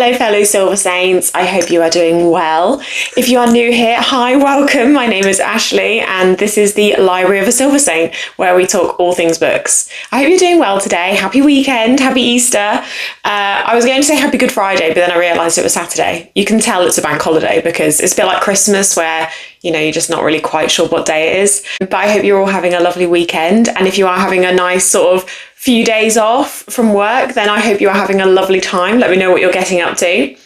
Hello fellow Silversaints, I hope you are doing well. If you are new here, hi, welcome. My name is Ashley and this is the Library of a Silversaint, where we talk all things books. I hope you're doing well today. Happy weekend, happy Easter. I was going to say happy Good Friday, but then I realised it was Saturday. You can tell it's a bank holiday because it's a bit like Christmas where, you're just not really quite sure what day it is. But I hope you're all having a lovely weekend. And if you are having a nice sort of few days off from work, then I hope you are having a lovely time. Let me know what you're getting up to.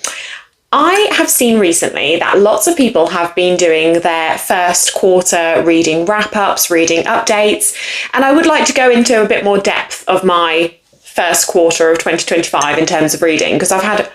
I have seen recently that lots of people have been doing their first quarter reading wrap-ups, reading updates, and I would like to go into a bit more depth of my first quarter of 2025 in terms of reading, because I've had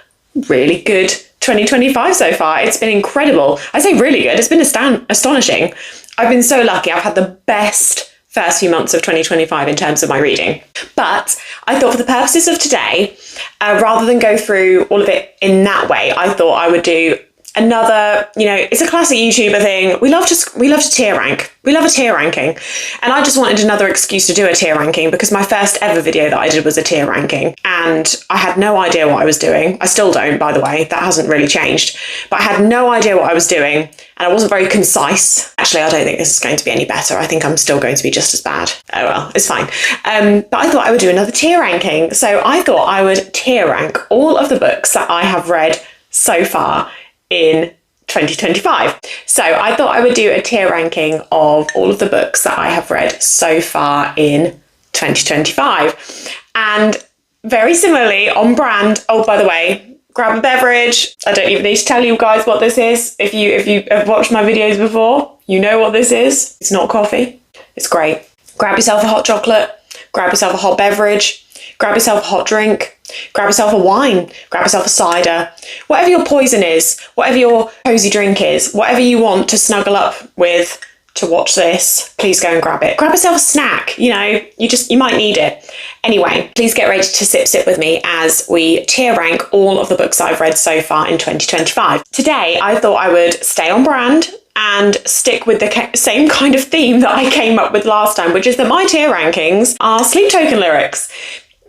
really good 2025 so far. It's been incredible. I say really good, it's been astonishing. I've been so lucky. I've had the best first few months of 2025 in terms of my reading. But I thought for the purposes of today, rather than go through all of it in that way, I thought I would do another, it's a classic YouTuber thing. We love to tier rank. We love a tier ranking. And I just wanted another excuse to do a tier ranking because my first ever video that I did was a tier ranking and I had no idea what I was doing. I still don't, by the way, that hasn't really changed, but I had no idea what I was doing and I wasn't very concise. Actually, I don't think this is going to be any better. I think I'm still going to be just as bad. Oh well, it's fine. But I thought I would do another tier ranking. So I thought I would tier rank all of the books that I have read so far in 2025. So I thought I would do a tier ranking of all of the books that I have read so far in 2025. And very similarly, on brand, oh, by the way, grab a beverage. I don't even need to tell you guys what this is. If you have watched my videos before, you know what this is. It's not coffee. It's great. Grab yourself a hot chocolate, grab yourself a hot beverage, grab yourself a hot drink, grab yourself a wine, grab yourself a cider, whatever your poison is, whatever your cozy drink is, whatever you want to snuggle up with to watch this, please go and grab it. Grab yourself a snack, you might need it. Anyway, please get ready to sip with me as we tier rank all of the books that I've read so far in 2025. Today, I thought I would stay on brand and stick with the same kind of theme that I came up with last time, which is that my tier rankings are sleep token lyrics.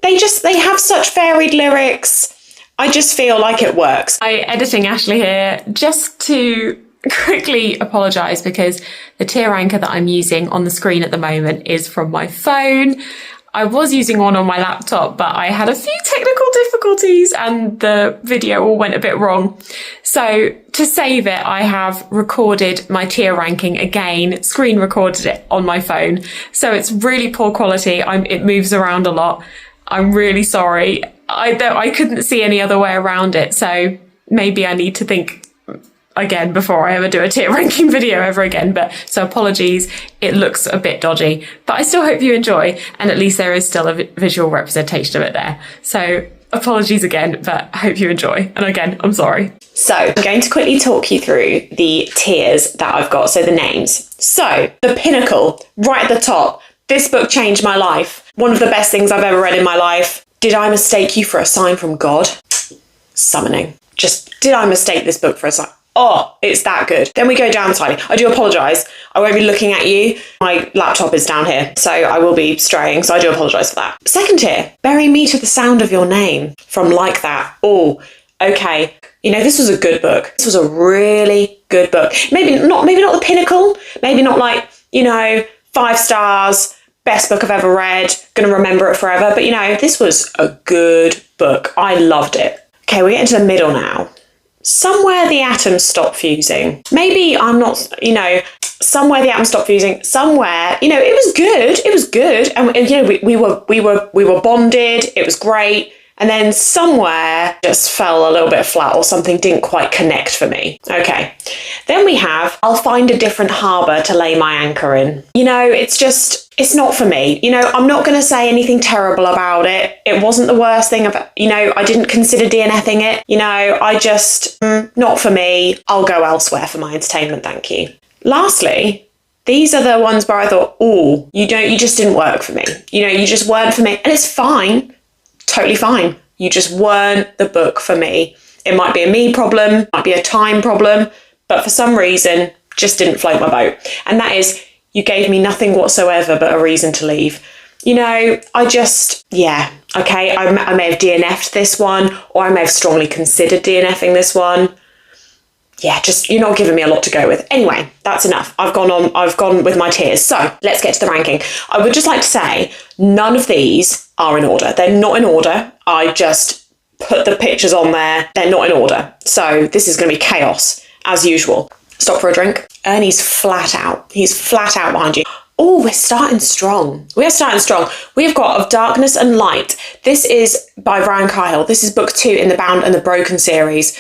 They have such varied lyrics. I just feel like it works. Editing Ashley here, just to quickly apologise because the tier ranker that I'm using on the screen at the moment is from my phone. I was using one on my laptop, but I had a few technical difficulties and the video all went a bit wrong. So to save it, I have recorded my tier ranking again, screen recorded it on my phone. So it's really poor quality. It moves around a lot. I'm really sorry. I couldn't see any other way around it. So maybe I need to think again before I ever do a tier ranking video ever again. But so apologies. It looks a bit dodgy, but I still hope you enjoy. And at least there is still a visual representation of it there. So apologies again, but I hope you enjoy. And again, I'm sorry. So I'm going to quickly talk you through the tiers that I've got. So the names. So the pinnacle right at the top. This book changed my life. One of the best things I've ever read in my life. Did I mistake you for a sign from God? Summoning. Just, did I mistake this book for a sign? Oh, it's that good. Then we go down slightly. I do apologise. I won't be looking at you. My laptop is down here, so I will be straying, so I do apologise for that. Second tier, bury me to the sound of your name from Like That. Oh, okay. This was a good book. This was a really good book. Maybe not the pinnacle. Maybe not 5 stars, best book I've ever read, gonna remember it forever. But this was a good book. I loved it. Okay, we get into the middle now. Somewhere the atoms stop fusing. Maybe I'm not, somewhere the atoms stop fusing. Somewhere, it was good. It was good. And we were bonded. It was great. And then somewhere just fell a little bit flat or something didn't quite connect for me. Okay. Then we have, I'll find a different harbour to lay my anchor in. It's not for me. I'm not going to say anything terrible about it. It wasn't the worst thing. I didn't consider DNFing it. I just, not for me. I'll go elsewhere for my entertainment. Thank you. Lastly, these are the ones where I thought, oh, you just didn't work for me. You just weren't for me. And it's fine. Totally fine. You just weren't the book for me. It might be a me problem, might be a time problem, but for some reason, just didn't float my boat. And that is, you gave me nothing whatsoever but a reason to leave. You know, okay, I may have DNF'd this one, or I may have strongly considered DNFing this one. Yeah, just, you're not giving me a lot to go with. Anyway, that's enough. I've gone with my tiers. So let's get to the ranking. I would just like to say, none of these are in order. They're not in order. I just put the pictures on there. They're not in order. So this is going to be chaos, as usual. Stop for a drink. Ernie's flat out. He's flat out behind you. Oh, we're starting strong. We are starting strong. We've got Of Darkness and Light. This is by Ryan Cahill. This is book 2 in the Bound and the Broken series.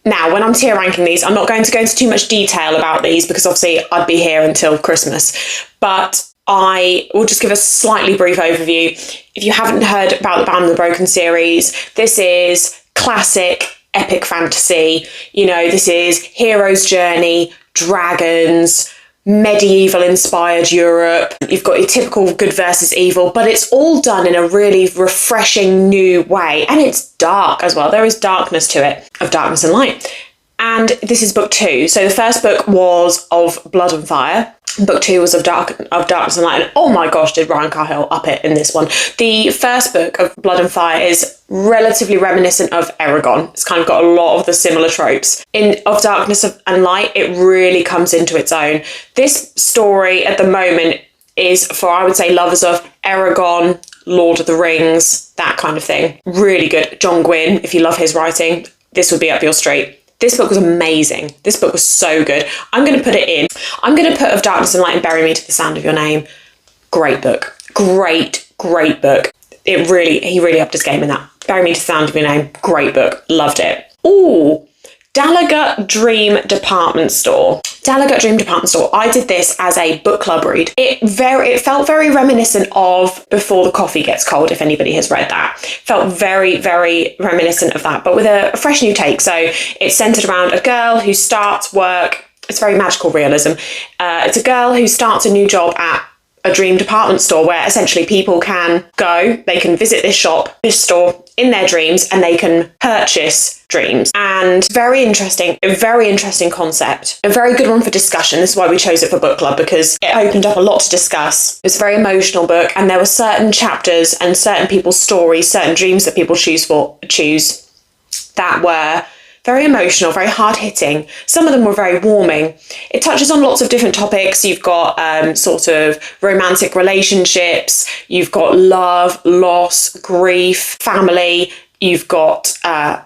Now, when I'm tier ranking these, I'm not going to go into too much detail about these because obviously I'd be here until Christmas. But I will just give a slightly brief overview. If you haven't heard about the Bound and the Broken series, this is classic epic fantasy. You know, this is hero's journey, dragons, medieval inspired Europe. You've got your typical good versus evil, but it's all done in a really refreshing new way. And it's dark as well. There is darkness to it, Of Darkness and Light. And this is book 2. So the first book was Of Blood and Fire. Book 2 was of Darkness and Light. And oh my gosh, did Ryan Cahill up it in this one. The first book of Blood and Fire is relatively reminiscent of Eragon. It's kind of got a lot of the similar tropes. In Of Darkness and Light, it really comes into its own. This story at the moment is for, I would say, lovers of Eragon, Lord of the Rings, that kind of thing. Really good. John Gwynne, if you love his writing, this would be up your street. This book was amazing. This book was so good. I'm going to put it in. I'm going to put Of Darkness and Light and Bury Me to the Sound of Your Name. Great book. Great book. He really upped his game in that. Bury Me to the Sound of Your Name. Great book. Loved it. Ooh, Dalagut Dream Department Store. Dalagut Dream Department Store. I did this as a book club read. It felt very reminiscent of Before the Coffee Gets Cold, if anybody has read that. Felt very, very reminiscent of that, but with a fresh new take. So it's centered around a girl who starts work. It's very magical realism. It's a girl who starts a new job at a dream department store where essentially people can go, they can visit this store in their dreams, and they can purchase dreams. And a very interesting concept, a very good one for discussion. This is why we chose it for book club, because it opened up a lot to discuss. It was a very emotional book, and there were certain chapters and certain people's stories, certain dreams that people choose that were very emotional, very hard-hitting. Some of them were very warming. It touches on lots of different topics. You've got sort of romantic relationships. You've got love, loss, grief, family. You've got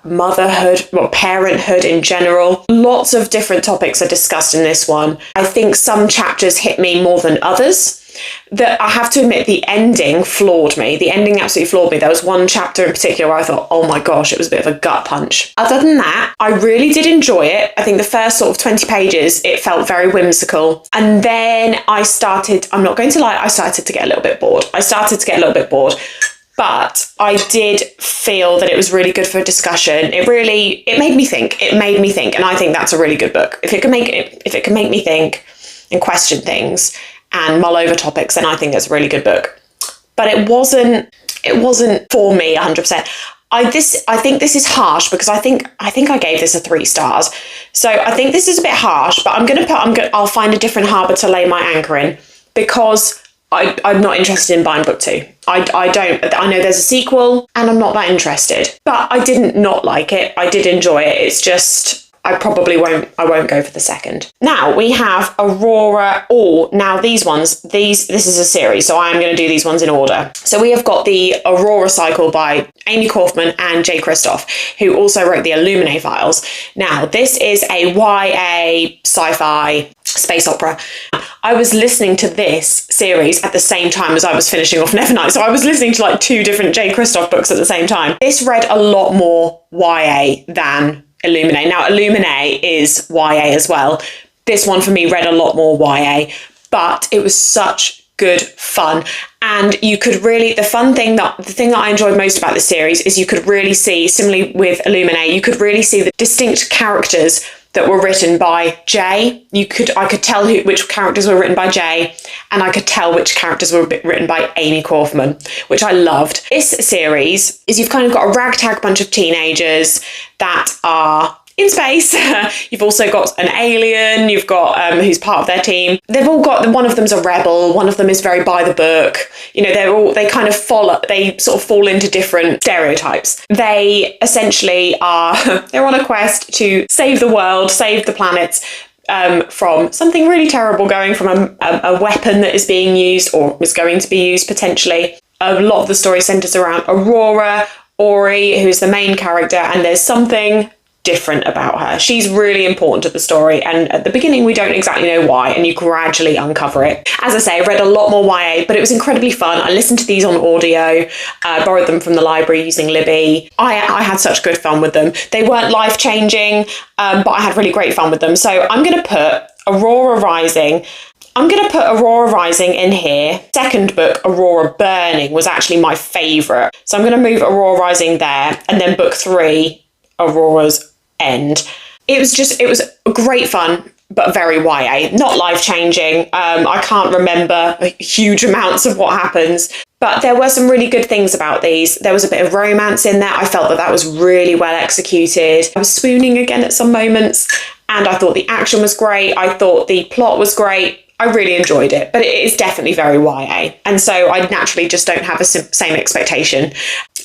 motherhood, parenthood in general. Lots of different topics are discussed in this one. I think some chapters hit me more than others. That I have to admit, the ending floored me. The ending absolutely floored me. There was one chapter in particular where I thought, oh my gosh, it was a bit of a gut punch. Other than that, I really did enjoy it. I think the first sort of 20 pages, it felt very whimsical. And then I started to get a little bit bored. But I did feel that it was really good for a discussion. It made me think. And I think that's a really good book. If it can make me think and question things and mull over topics, then I think it's a really good book. But it wasn't for me 100%. I think this is harsh because I think I gave this a 3 stars. So I think this is a bit harsh, but I'll find a different harbour to lay my anchor in, because I'm not interested in buying book 2. I know there's a sequel and I'm not that interested, but I didn't not like it. I did enjoy it. It's just, I won't go for the second. Now we have Aurora. Now this is a series, so I am going to do these ones in order. So we have got the Aurora Cycle by Amy Kaufman and Jay Kristoff, who also wrote the Illuminae files. Now this is a YA sci-fi space opera. I was listening to this series at the same time as I was finishing off Nevernight, so I was listening to like 2 different Jay Kristoff books at the same time. This read a lot more YA than Illuminae. Now Illuminae is YA as well. This one for me read a lot more YA, but it was such good fun. And you could really, the thing that I enjoyed most about this series is you could really see, similarly with Illuminae, you could really see the distinct characters that were written by Jay. I could tell which characters were written by Jay, and I could tell which characters were written by Amy Kaufman, which I loved. This series is, you've kind of got a ragtag bunch of teenagers that are in space. You've also got an alien, you've got who's part of their team. They've all got, one of them's a rebel, one of them is very by the book. You know, they kind of follow, they sort of fall into different stereotypes. They essentially they're on a quest to save the world, save the planet, from something really terrible, going from a weapon that is being used or is going to be used potentially. A lot of the story centres around Aurora, Ori, who's the main character, and there's something different about her. She's really important to the story, and at the beginning we don't exactly know why, and you gradually uncover it. As I say, I read a lot more YA, but it was incredibly fun. I listened to these on audio, borrowed them from the library using Libby. I had such good fun with them. They weren't life-changing, but I had really great fun with them. So I'm going to put Aurora Rising in here. Second book, Aurora Burning, was actually my favourite. So I'm going to move Aurora Rising there, and then book 3, Aurora's End. It was great fun, but very YA, not life-changing. I can't remember huge amounts of what happens, but there were some really good things about these. There was a bit of romance in there. I felt that was really well executed. I was swooning again at some moments, and I thought the action was great. I thought the plot was great. I really enjoyed it, but it is definitely very YA. And so I naturally just don't have the same expectation.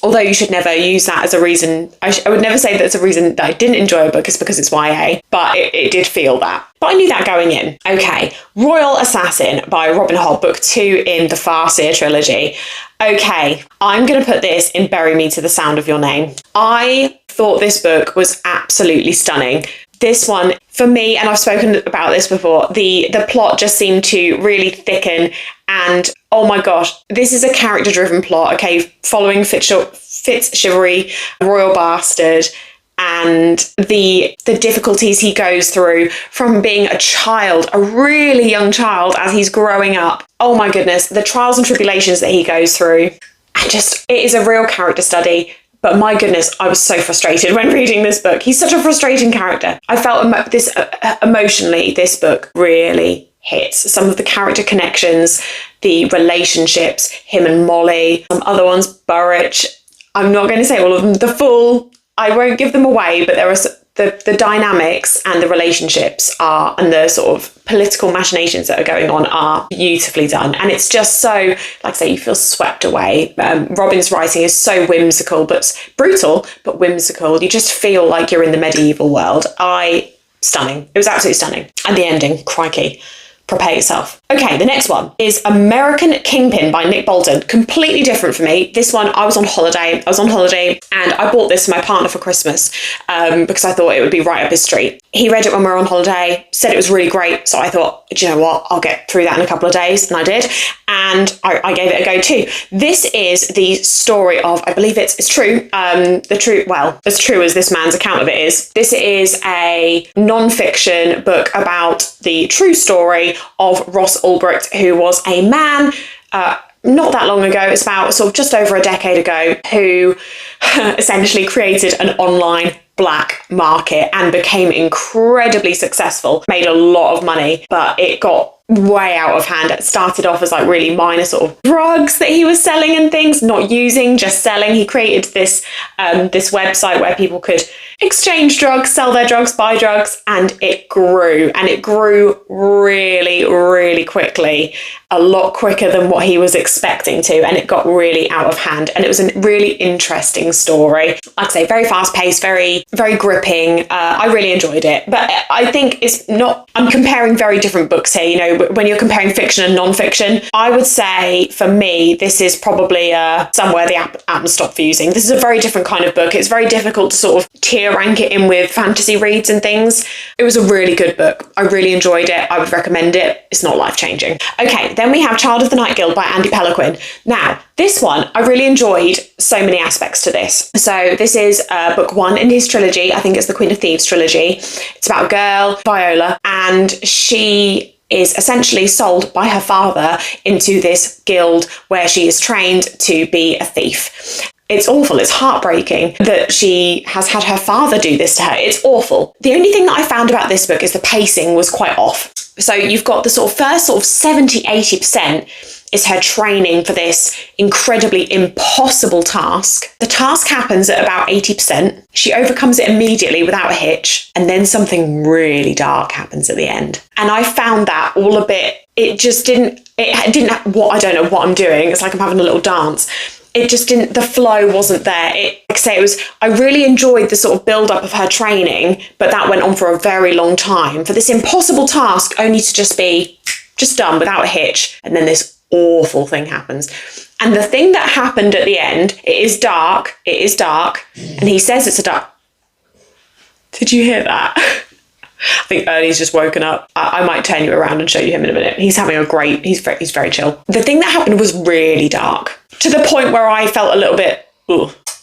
Although you should never use that as a reason. I would never say that's a reason that I didn't enjoy a book is because it's YA, but it did feel that. But I knew that going in. Okay, Royal Assassin by Robin Hobb, book 2 in the Farseer trilogy. Okay, I'm going to put this in Bury Me to the Sound of Your Name. I thought this book was absolutely stunning. This one, for me, and I've spoken about this before, the plot just seemed to really thicken, and oh my gosh, this is a character-driven plot, okay, following Fitz Chivalry, Royal Bastard, and the difficulties he goes through from being a child, a really young child, as he's growing up. Oh my goodness, the trials and tribulations that he goes through. And just, it is a real character study. But my goodness, I was so frustrated when reading this book. He's such a frustrating character. I felt emotionally, this book really hits. Some of the character connections, the relationships, him and Molly, some other ones, Burrich. I'm not going to say all of them, I won't give them away, but there are the dynamics and the relationships and the sort of political machinations that are going on are beautifully done. And it's just so, like I say, you feel swept away. Robin's writing is so whimsical, but brutal, but whimsical. You just feel like you're in the medieval world. Stunning. It was absolutely stunning. And the ending, crikey. Prepare yourself. Okay, the next one is American Kingpin by Nick Bolton. Completely different for me. This one, I was on holiday and I bought this for my partner for Christmas because I thought it would be right up his street. He read it when we were on holiday, said it was really great. So I thought, do you know what? I'll get through that in a couple of days. And I did. And I gave it a go too. This is the story of, I believe it's true. As true as this man's account of it is. This is a non-fiction book about the true story of Ross Ulbricht, who was a man not that long ago, it's about sort of just over a decade ago, who essentially created an online black market and became incredibly successful, made a lot of money, but it got way out of hand. It started off as like really minor sort of drugs that he was selling and things, not using, just selling. He created this website where people could exchange drugs, sell their drugs, buy drugs, and it grew really, really quickly, a lot quicker than what he was expecting to, and it got really out of hand. And it was a really interesting story. Like I say, very fast paced, very, very gripping. I really enjoyed it, but I think I'm comparing very different books here. You know, when you're comparing fiction and non-fiction, I would say for me, this is probably somewhere the atoms stop fusing. This is a very different kind of book. It's very difficult to sort of tier rank it in with fantasy reads and things. It was a really good book. I really enjoyed it. I would recommend it. It's not life-changing. Okay, then we have Child of the Night Guild by Andy Pelequin. Now, this one, I really enjoyed so many aspects to this. So this is book 1 in his trilogy. I think it's the Queen of Thieves trilogy. It's about a girl, Viola, and she is essentially sold by her father into this guild where she is trained to be a thief. It's awful. It's heartbreaking that she has had her father do this to her. It's awful. The only thing that I found about this book is the pacing was quite off. So you've got the first 70-80% is her training for this incredibly impossible task. The task happens at about 80%. She overcomes it immediately without a hitch, and then something really dark happens at the end. And I found that all a bit, I don't know what I'm doing. It's like I'm having a little dance. It just didn't, the flow wasn't there. I really enjoyed the sort of build up of her training, but that went on for a very long time for this impossible task only to just be done without a hitch. And then this awful thing happens. And the thing that happened at the end, it is dark. And he says it's a dark. Did you hear that? I think Ernie's just woken up. I might turn you around and show you him in a minute. He's very chill. The thing that happened was really dark, to the point where I felt a little bit,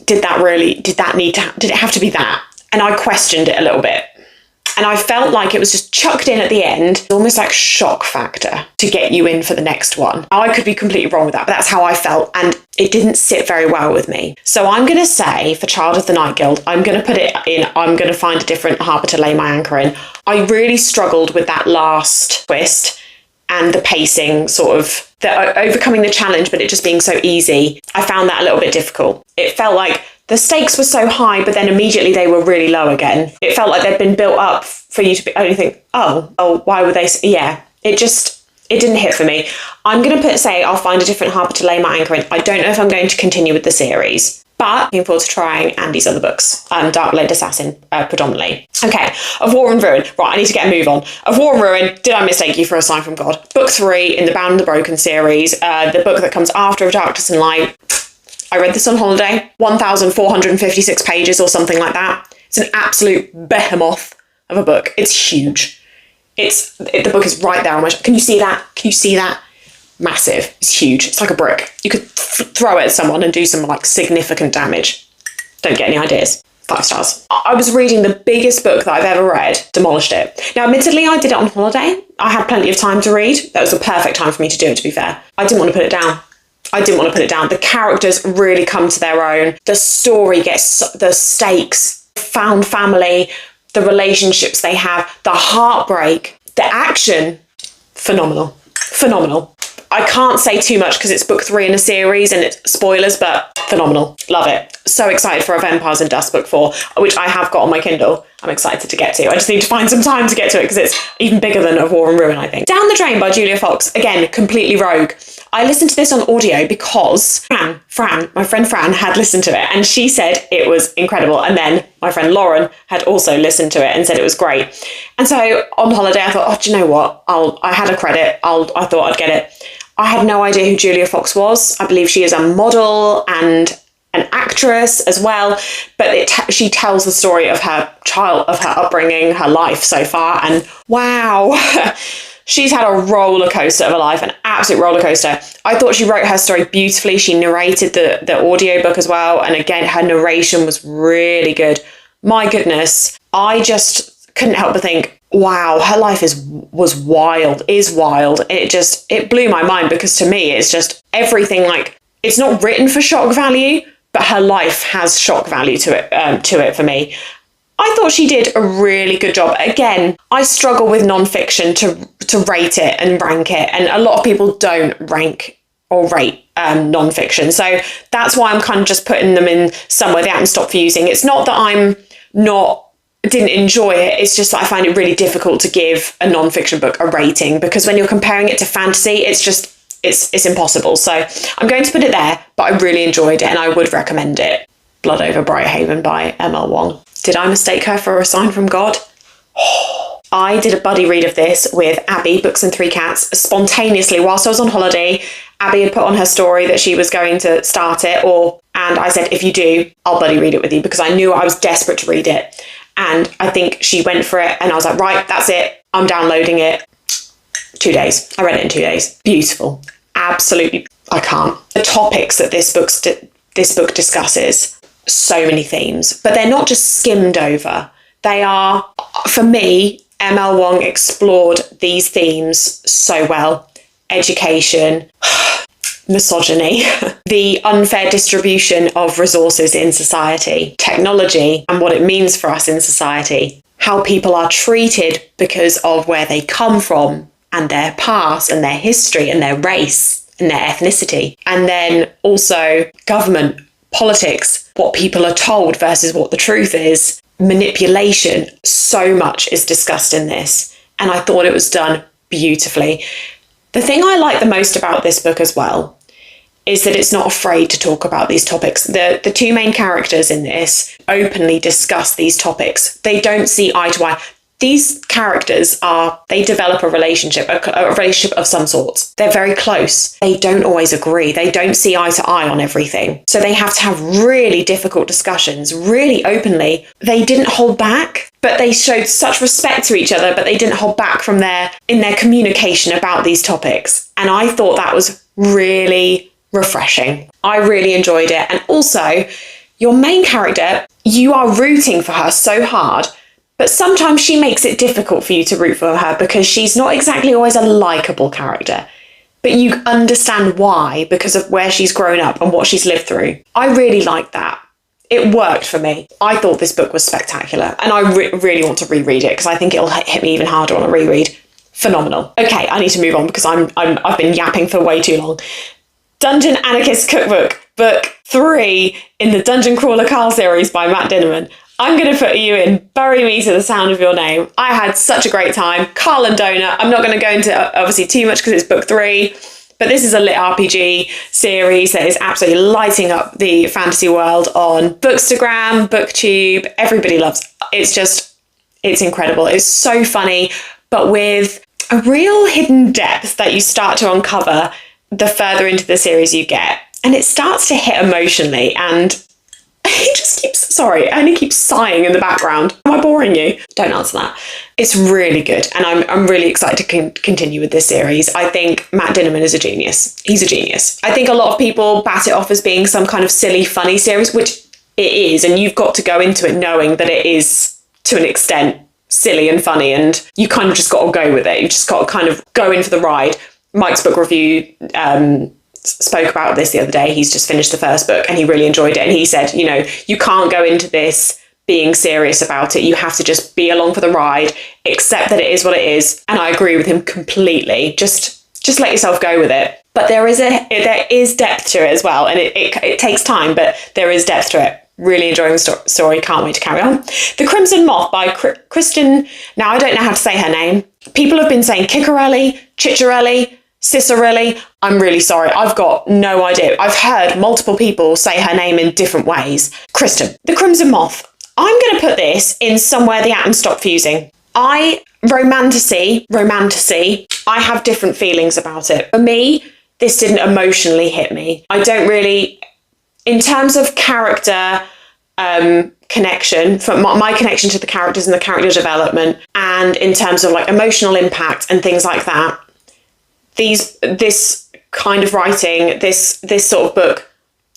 did it have to be that? And I questioned it a little bit. And I felt like it was just chucked in at the end, almost like shock factor to get you in for the next one. I could be completely wrong with that, but that's how I felt. And it didn't sit very well with me. So I'm going to say, for Child of the Night Guild, I'm going to put it in, I'm going to find a different harbour to lay my anchor in. I really struggled with that last twist and the pacing, sort of, the overcoming the challenge, but it just being so easy. I found that a little bit difficult. It felt like the stakes were so high, but then immediately they were really low again. It felt like they'd been built up for you to only think, why would they? Yeah, it didn't hit for me. I'm going to say I'll find a different harbour to lay my anchor in. I don't know if I'm going to continue with the series, but looking forward to trying Andy's other books, Dark-Blade Assassin predominantly. Okay, Of War and Ruin. Right, I need to get a move on. Of War and Ruin, Did I Mistake You for a Sign from God? Book 3 in the Bound and the Broken series, the book that comes after Of Darkness and Light. I read this on holiday, 1,456 pages or something like that. It's an absolute behemoth of a book. It's huge. The book is right there on my shelf. Can you see that? Massive. It's huge. It's like a brick. You could throw it at someone and do some like significant damage. Don't get any ideas. 5 stars. I was reading the biggest book that I've ever read, demolished it. Now, admittedly, I did it on holiday. I had plenty of time to read. That was the perfect time for me to do it, to be fair. I didn't want to put it down. The characters really come to their own. The story gets the stakes, found family, the relationships they have, the heartbreak, the action. Phenomenal. I can't say too much because it's book 3 in a series and it's spoilers, but phenomenal. Love it. So excited for Of Empires and Dust book 4, which I have got on my Kindle. I'm excited to get to. I just need to find some time to get to it because it's even bigger than Of War and Ruin, I think. Down the Drain by Julia Fox. Again, completely rogue. I listened to this on audio because Fran, my friend Fran, had listened to it and she said it was incredible. And then my friend Lauren had also listened to it and said it was great. And so on holiday, I thought, do you know what? I had a credit. I thought I'd get it. I had no idea who Julia Fox was. I believe she is a model and an actress as well, but she tells the story of her upbringing, her life so far, and wow, she's had a roller coaster of a life, an absolute roller coaster. I thought she wrote her story beautifully. She narrated the audiobook as well, and again, her narration was really good. My goodness, I just couldn't help but think, wow, her life is wild. It blew my mind because to me, it's just everything, like, it's not written for shock value, but her life has shock value to it for me. I thought she did a really good job. Again, I struggle with non-fiction to rate it and rank it, and a lot of people don't rank or rate non-fiction. So that's why I'm kind of just putting them in somewhere they haven't stopped for using. It's not that didn't enjoy it, it's just that I find it really difficult to give a non-fiction book a rating because when you're comparing it to fantasy, it's impossible. So I'm going to put it there, but I really enjoyed it and I would recommend it. Blood Over Brighthaven by M.L. Wong. Did I mistake her for a sign from God? I did a buddy read of this with Abby, Books and Three Cats, spontaneously whilst I was on holiday. Abby had put on her story that she was going to start it, and I said, if you do, I'll buddy read it with you because I knew I was desperate to read it. And I think she went for it and I was like, right, that's it. I'm downloading it. 2 days. I read it in 2 days. Beautiful. Absolutely. I can't. The topics that this book discusses, so many themes, but they're not just skimmed over. They are, for me, M.L. Wong explored these themes so well. Education, misogyny, the unfair distribution of resources in society, technology and what it means for us in society, how people are treated because of where they come from and their past and their history and their race. and their ethnicity. And then also government, politics, what people are told versus what the truth is, manipulation. So much is discussed in this. And I thought it was done beautifully. The thing I like the most about this book as well is that it's not afraid to talk about these topics. The two main characters in this openly discuss these topics. They don't see eye to eye. These characters they develop a relationship of some sort. They're very close. They don't always agree. They don't see eye to eye on everything. So they have to have really difficult discussions, really openly. They didn't hold back, but they showed such respect to each other, but they didn't hold back in their communication about these topics. And I thought that was really refreshing. I really enjoyed it. And also, your main character, you are rooting for her so hard, but sometimes she makes it difficult for you to root for her because she's not exactly always a likeable character. But you understand why because of where she's grown up and what she's lived through. I really liked that. It worked for me. I thought this book was spectacular, and I really want to reread it because I think it'll hit me even harder on a reread. Phenomenal. Okay, I need to move on because I've been yapping for way too long. Dungeon Anarchist Cookbook, Book 3 in the Dungeon Crawler Carl series by Matt Dinnerman. I'm going to put you in Bury Me to the Sound of Your Name. I had such a great time. Carl and Donut. I'm not going to go into obviously too much because it's book 3, but this is a lit RPG series that is absolutely lighting up the fantasy world on Bookstagram, BookTube. Everybody loves it. It's incredible. It's so funny, but with a real hidden depth that you start to uncover the further into the series you get. And it starts to hit emotionally, and he just keeps sighing in the background. Am I boring you? Don't answer that. It's really good, and I'm really excited to continue with this series. I think Matt Dinnerman is a genius. He's a genius. I think a lot of people bat it off as being some kind of silly, funny series, which it is, and you've got to go into it knowing that it is, to an extent, silly and funny, and you kind of just got to go with it. You just got to kind of go in for the ride. Mike's book review spoke about this the other day. He's just finished the first book and he really enjoyed it. And he said, you can't go into this being serious about it. You have to just be along for the ride, accept that it is what it is. And I agree with him completely. Just let yourself go with it. But there is depth to it as well. And it takes time, but there is depth to it. Really enjoying the story. Can't wait to carry on. The Crimson Moth by Kristen. Now, I don't know how to say her name. People have been saying Ciccarelli, Cicciarelli, Cicerelli. I'm really sorry. I've got no idea. I've heard multiple people say her name in different ways. Kristen. The Crimson Moth. I'm going to put this in somewhere the atoms stop fusing. Romantasy, I have different feelings about it. For me, this didn't emotionally hit me. I don't really, in terms of character connection, from my connection to the characters and the character development, and in terms of like emotional impact and things like that, this kind of writing, this sort of book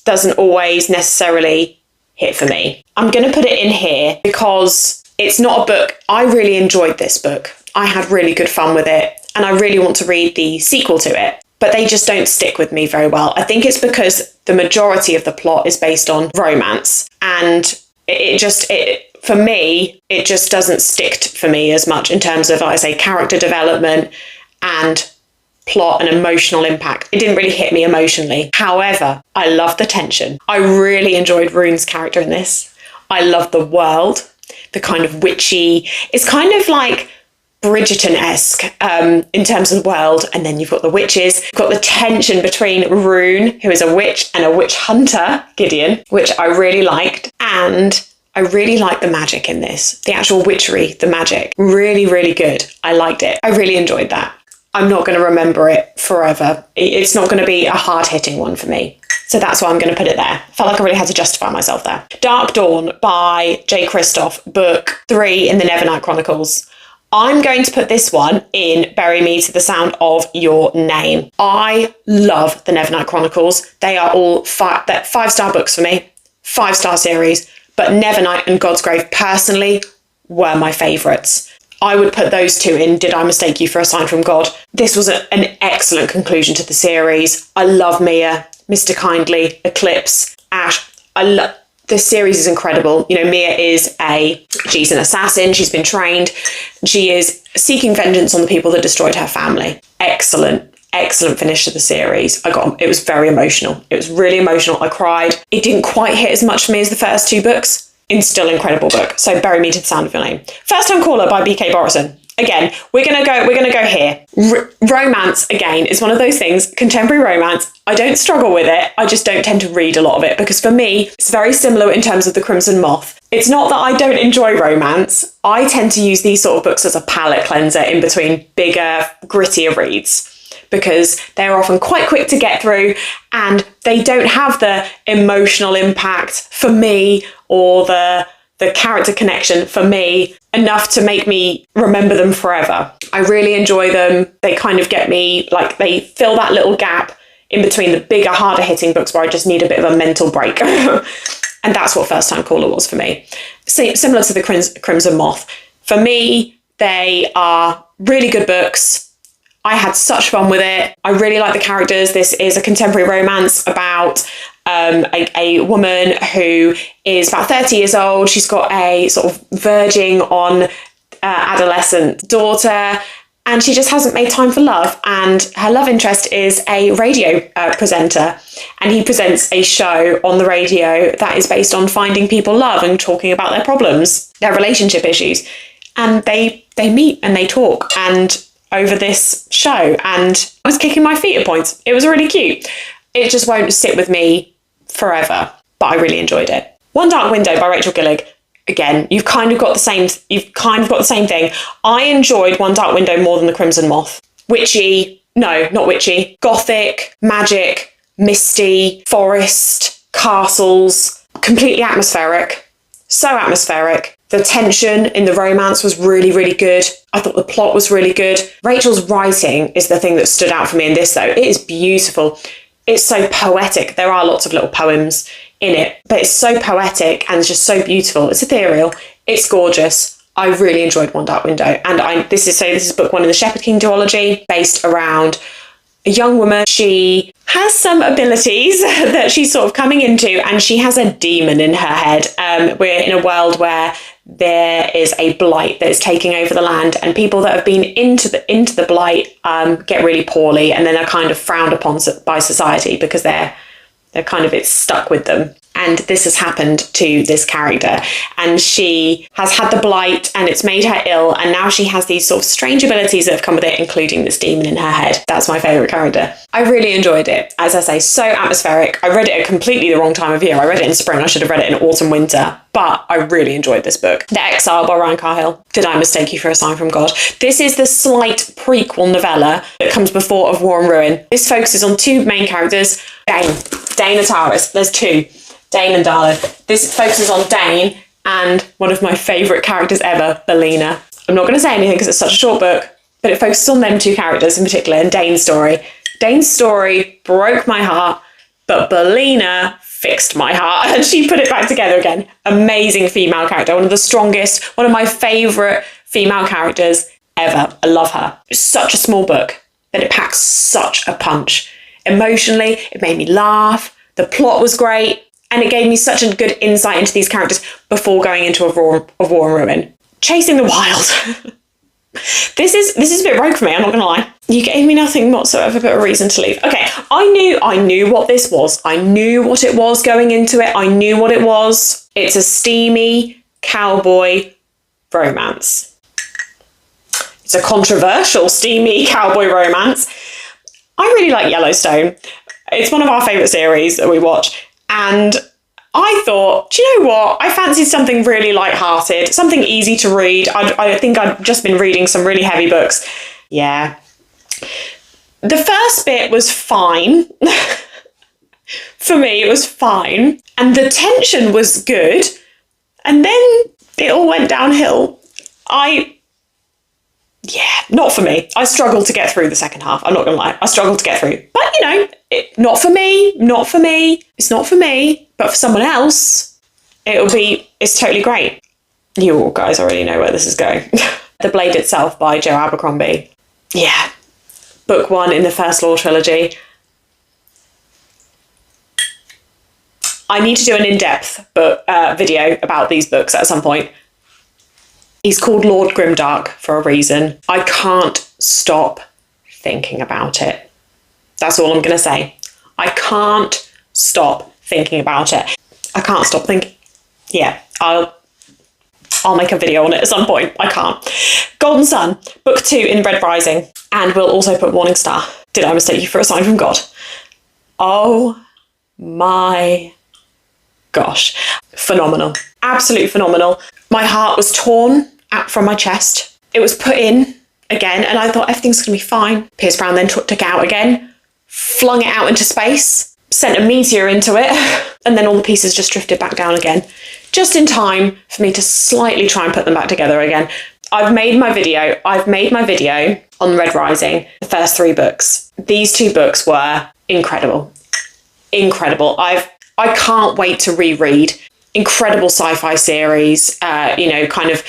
doesn't always necessarily hit for me. I'm going to put it in here because it's not a book. I really enjoyed this book. I had really good fun with it, and I really want to read the sequel to it, but they just don't stick with me very well. I think it's because the majority of the plot is based on romance, and for me, it just doesn't stick for me as much in terms of, like I say, character development and plot and emotional impact. It didn't really hit me emotionally. However, I love the tension. I really enjoyed Rune's character in this. I love the world, the kind of witchy, it's kind of like Bridgerton-esque in terms of the world. And then you've got the witches, you've got the tension between Rune, who is a witch, and a witch hunter, Gideon, which I really liked. And I really liked the magic in this. The actual witchery, the magic, really, really good. I liked it. I really enjoyed that. I'm not going to remember it forever. It's not going to be a hard-hitting one for me. So that's why I'm going to put it there. I felt like I really had to justify myself there. Dark Dawn by J. Kristoff, book 3 in the Nevernight Chronicles. I'm going to put this one in Bury Me to the Sound of Your Name. I love the Nevernight Chronicles. They are all 5-star books for me, 5-star series, but Nevernight and God's Grave personally were my favourites. I would put those two in Did I Mistake You for a Sign from God. This was an excellent conclusion to the series. I love Mia, Mr. Kindly, Eclipse, Ash. This series is incredible. Mia she's an assassin. She's been trained. She is seeking vengeance on the people that destroyed her family. Excellent. excellent finish to the series. It was very emotional. It was really emotional. I cried. It didn't quite hit as much for me as the first 2 books. It's still an incredible book. So Bury Me to the Sound of Your Name. First Time Caller by B.K. Borison. Again, we're gonna go here. Romance, again, is one of those things. Contemporary romance, I don't struggle with it. I just don't tend to read a lot of it because for me, it's very similar in terms of The Crimson Moth. It's not that I don't enjoy romance. I tend to use these sort of books as a palate cleanser in between bigger, grittier reads, because they're often quite quick to get through and they don't have the emotional impact for me or the character connection for me enough to make me remember them forever. I really enjoy them. They kind of get me, like, they fill that little gap in between the bigger, harder hitting books where I just need a bit of a mental break. And that's what First Time Caller was for me. Similar to The Crimson Moth. For me, they are really good books. I had such fun with it. I really like the characters. This is a contemporary romance about a woman who is about 30 years old. She's got a sort of verging on adolescent daughter, and she just hasn't made time for love. And her love interest is a radio presenter, and he presents a show on the radio that is based on finding people love and talking about their problems, their relationship issues. And they meet and they talk and over this show, and I was kicking my feet at points. It was really cute. It just won't sit with me forever, but I really enjoyed it. One Dark Window by Rachel Gillig. Again, you've kind of got the same thing. I enjoyed One Dark Window more than The Crimson Moth. Witchy, no, not witchy. Gothic, magic, misty, forest, castles, completely atmospheric. So atmospheric. The tension in the romance was really, really good. I thought the plot was really good. Rachel's writing is the thing that stood out for me in this, though. It is beautiful. It's so poetic. There are lots of little poems in it, but it's so poetic and just so beautiful. It's ethereal. It's gorgeous. I really enjoyed One Dark Window. And this is book 1 in the Shepherd King duology, based around a young woman. She has some abilities that she's sort of coming into, and she has a demon in her head. We're in a world where there is a blight that is taking over the land, and people that have been into the blight get really poorly, and then are kind of frowned upon by society because they're kind of, it's stuck with them. And this has happened to this character, and she has had the blight and it's made her ill, and now she has these sort of strange abilities that have come with it, including this demon in her head. That's my favourite character. I really enjoyed it. As I say, so atmospheric. I read it at completely the wrong time of year. I read it in spring. I should have read it in autumn, winter. But I really enjoyed this book. The Exile by Ryan Cahill. Did I mistake you for a sign from God? This is the slight prequel novella that comes before Of War and Ruin. This focuses on 2 main characters. Dane and Taurus. There's 2. Dane and Darla. This focuses on Dane and one of my favourite characters ever, Belina. I'm not going to say anything because it's such a short book, but it focuses on them 2 characters in particular, and Dane's story. Dane's story broke my heart, but Belina fixed my heart and she put it back together again. Amazing female character, one of the strongest, one of my favourite female characters ever. I love her. It's such a small book, but it packs such a punch. Emotionally, it made me laugh. The plot was great. And it gave me such a good insight into these characters before going into Of War and Ruin. Chasing the Wild. This is a bit rogue for me, I'm not gonna lie. You gave me nothing whatsoever but a reason to leave. Okay, I knew what this was. I knew what it was going into it. I knew what it was. It's a steamy cowboy romance. It's a controversial steamy cowboy romance. I really like Yellowstone. It's one of our favourite series that we watch. And I thought, do you know what? I fancied something really light-hearted, something easy to read. I think I'd just been reading some really heavy books. Yeah. The first bit was fine. For me, it was fine. And the tension was good. And then it all went downhill. Not for me. I struggled to get through the second half. I'm not going to lie. I struggled to get through. But, not for me. It's not for me. But for someone else, it's totally great. You all guys already know where this is going. The Blade Itself by Joe Abercrombie. Yeah. Book 1 in the First Law trilogy. I need to do an in-depth video about these books at some point. He's called Lord Grimdark for a reason. I can't stop thinking about it. That's all I'm going to say. I can't stop thinking about it. I can't stop thinking. Yeah, I'll make a video on it at some point. I can't. Golden Sun, book 2 in Red Rising. And we'll also put Morning Star. Did I mistake you for a sign from God? Oh my gosh. Phenomenal. Absolutely phenomenal. My heart was torn out from my chest. It was put in again, and I thought everything's going to be fine. Pierce Brown then took it out again, flung it out into space, sent a meteor into it, and then all the pieces just drifted back down again, just in time for me to slightly try and put them back together again. I've made my video on Red Rising, the first 3 books. These 2 books were incredible. Incredible. I can't wait to reread. Incredible sci-fi series, kind of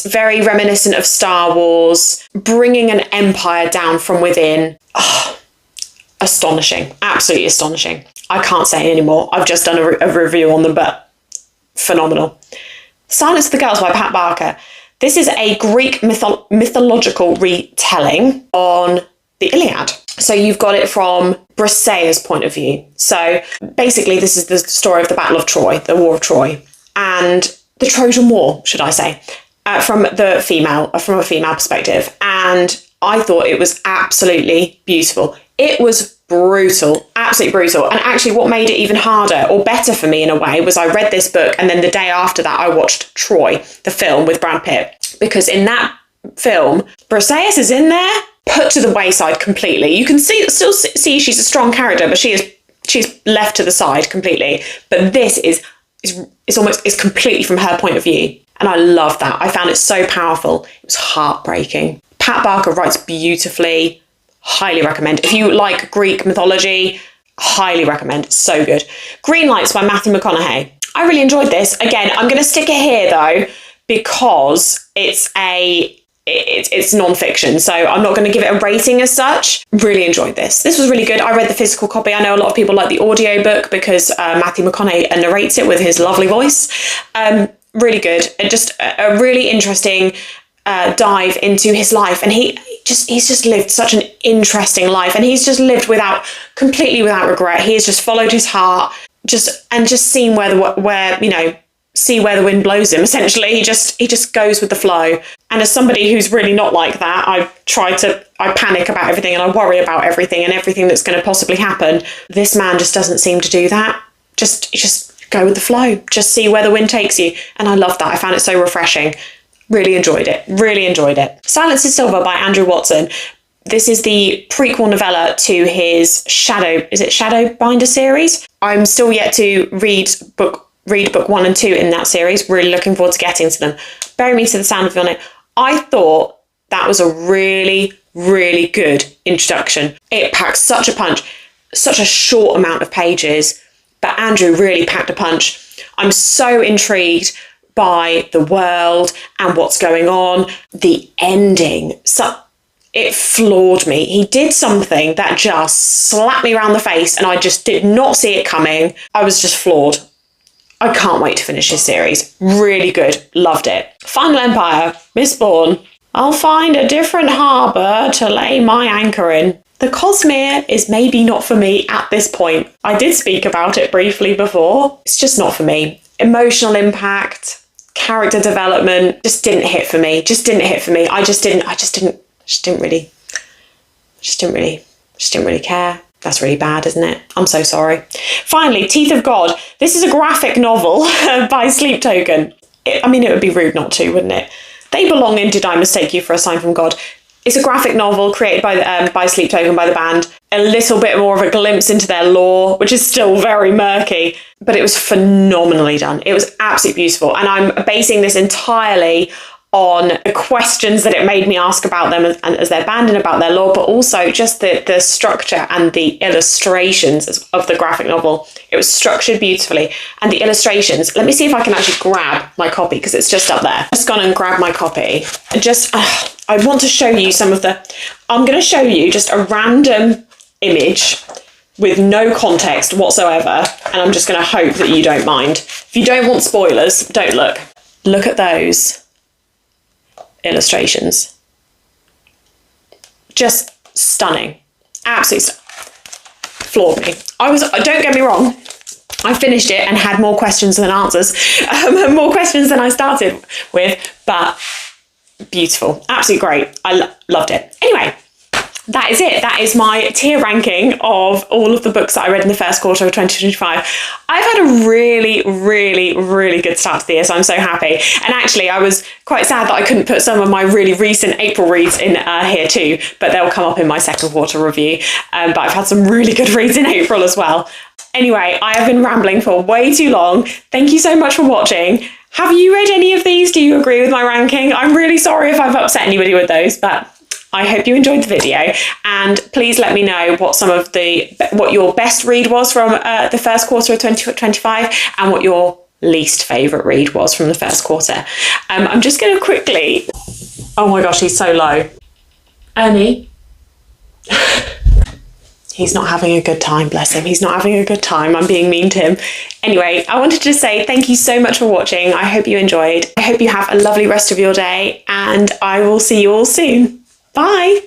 very reminiscent of Star Wars, bringing an empire down from within. Oh, astonishing. Absolutely astonishing. I can't say any more. I've just done a review on them, but phenomenal. Silence of the Girls by Pat Barker. This is a Greek mythological retelling on the Iliad. So you've got it from Briseis' point of view. So basically this is the story of the Battle of Troy, the War of Troy, and the Trojan War, should I say, from a female perspective. And I thought it was absolutely beautiful. It was brutal, absolutely brutal. And actually what made it even harder or better for me in a way was I read this book and then the day after that I watched Troy, the film with Brad Pitt, because in that film, Briseis is in there, put to the wayside completely. You can still see she's a strong character, but she's left to the side completely. But this is completely from her point of view. And I love that. I found it so powerful. It was heartbreaking. Pat Barker writes beautifully. Highly recommend. If you like Greek mythology, highly recommend. It's so good. Green Lights by Matthew McConaughey. I really enjoyed this. Again, I'm going to stick it here though, because it's non-fiction, so I'm not going to give it a rating as such. Really enjoyed this. This was really good. I read the physical copy. I know a lot of people like the audiobook because Matthew McConaughey narrates it with his lovely voice. Really good. And just a really interesting dive into his life, and he's just lived such an interesting life, and he's just lived completely without regret. He has just followed his heart, just seen where the wind blows him. Essentially, he just goes with the flow. And as somebody who's really not like that, I panic about everything and I worry about everything and everything that's going to possibly happen. This man just doesn't seem to do that. Just go with the flow. Just see where the wind takes you. And I love that. I found it so refreshing. Really enjoyed it. Really enjoyed it. Silence is Silver by Andrew Watson. This is the prequel novella to his Shadowbinder series. I'm still yet to read book 1 and 2 in that series. Really looking forward to getting to them. Bury Me to the Sound of Your Name. I thought that was a really, really good introduction. It packed such a punch, such a short amount of pages, but Andrew really packed a punch. I'm so intrigued by the world and what's going on. The ending, it floored me. He did something that just slapped me around the face and I just did not see it coming. I was just floored. I can't wait to finish his series. Really good. Loved it. Final Empire, Mistborn. I'll find a different harbour to lay my anchor in. The Cosmere is maybe not for me at this point. I did speak about it briefly before. It's just not for me. Emotional impact, character development just didn't hit for me. I just didn't really care. That's really bad, isn't it? I'm so sorry. Finally, Teeth of God. This is a graphic novel by Sleep Token. It would be rude not to, wouldn't it? They belong in Did I Mistake You for a Sign from God. It's a graphic novel created by Sleep Token, by the band. A little bit more of a glimpse into their lore, which is still very murky, but it was phenomenally done. It was absolutely beautiful. And I'm basing this entirely on the questions that it made me ask about them as their band and about their lore, but also just the structure and the illustrations of the graphic novel. It was structured beautifully. And the illustrations, let me see if I can actually grab my copy because it's just up there. Just gone and grabbed my copy. I want to show you I'm going to show you just a random image with no context whatsoever. And I'm just going to hope that you don't mind. If you don't want spoilers, don't look. Look at those illustrations. Just stunning. Absolutely floored me. Don't get me wrong, I finished it and had more questions than answers, more questions than I started with, but beautiful, absolutely great. I loved it. Anyway, that is it. That is my tier ranking of all of the books that I read in the first quarter of 2025. I've had a really, really, really good start to the year, so I'm so happy. And actually, I was quite sad that I couldn't put some of my really recent April reads in here too, but they'll come up in my second quarter review. But I've had some really good reads in April as well. Anyway, I have been rambling for way too long. Thank you so much for watching. Have you read any of these? Do you agree with my ranking? I'm really sorry if I've upset anybody with those, but I hope you enjoyed the video, and please let me know what your best read was from the first quarter of 2025 and what your least favourite read was from the first quarter. I'm just going to quickly... Oh my gosh, he's so low. Ernie? He's not having a good time, bless him. He's not having a good time. I'm being mean to him. Anyway, I wanted to say thank you so much for watching. I hope you enjoyed. I hope you have a lovely rest of your day, and I will see you all soon. Bye.